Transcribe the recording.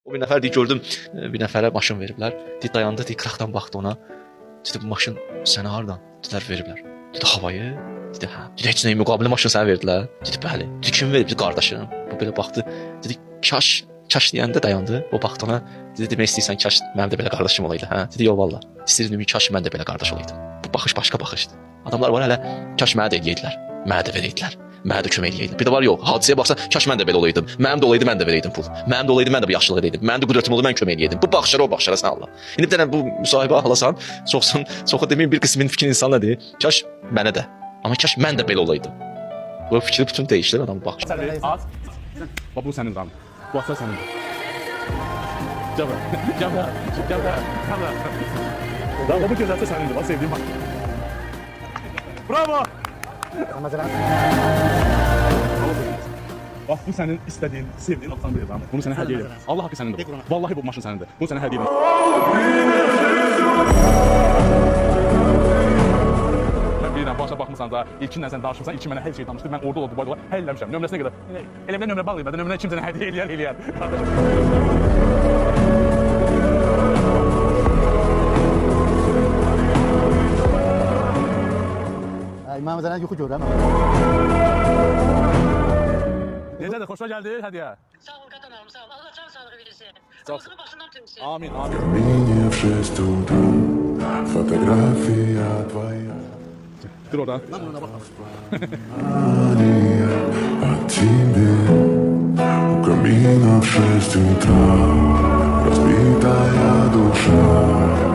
O bir nəfər deyir, gördüm, bir nəfərə maşın veriblər. Deyir, dayandı, deyir, qıraqdan baxdı ona. Dedi, bu maşın sənə hardan? Dedilər, veriblər. Dedi, havayı? Dedi, hə. Dedi, heç nəyə müqabilində maşın sənə verdilər? Dedi, bəli. Dedi, kim verib? Dedi, qardaşım. Bu belə baxdı. Dedi, kaş deyəndə dayandı. O baxdı ona. Dedi, demək istəyirsən, kaş mənim də belə qardaşım olaydı, hə? Dedi, yox valla. İstəyirdim, kaş mən də belə qardaş olaydım. Bu baxış başqa baxışdır. Adamlar var hələ, kaş mənə də eləyəydilər. Mənə də verəydilər. Mənə də kömək eləyəydilər. Bir də var, yox, hadisəyə baxsan, kaş mən də belə olaydım. Mənim də olaydı, mən də verəydim pul. Mənim də olaydı, mən də bu yaxşılıq edəydim. Mənim də qüdrətim oldu, mən kömək eləyəydim. Bu baxışlara, o baxışlara sən Allah. İndi bir dənə bu müsahibə alasan, çoxu deməyim bir qismin fikri insan nədir? Kaş mənə də. Amma kaş mən də belə olaydım. Bu fikri bütün dəyişdir adamın baxışı. Az. Bax bu sənin qanın. Bu asar sənin. Cəbra. Bu gözəlsə sənindir. Bax sevdiyim bax. Bravo. Bax bu sənin istədiyin, sevdiyin avtomobil adam. Bunu sənə hədiyyə edirəm. Allah haqqı sənindir. Vallahi bu maşın sənindir. Bunu sənə hədiyyə edirəm. Mən bilirəm, başa baxmısan da, ilkindən sən danışmısan, ilkin mənə hər şey danışdı. Mən orada Dubayda həll eləmişəm. Nömrəsinə qədər. Elə bir nömrə bağlayıb, nömrəni kimsə hədiyyə eləyər. İmam Zənən yuxu görürəm. Necədir, xoşuna gəldi hədiyyə? Sağ ol qatanarım, sağ ol. Allah can sağlığı versin. Sağ ol. Ağzını başından tümsün. Amin. Мне в 6 утра фотография твоя. Dur oradan. От тебе у камина в 6 утра разбитая душа.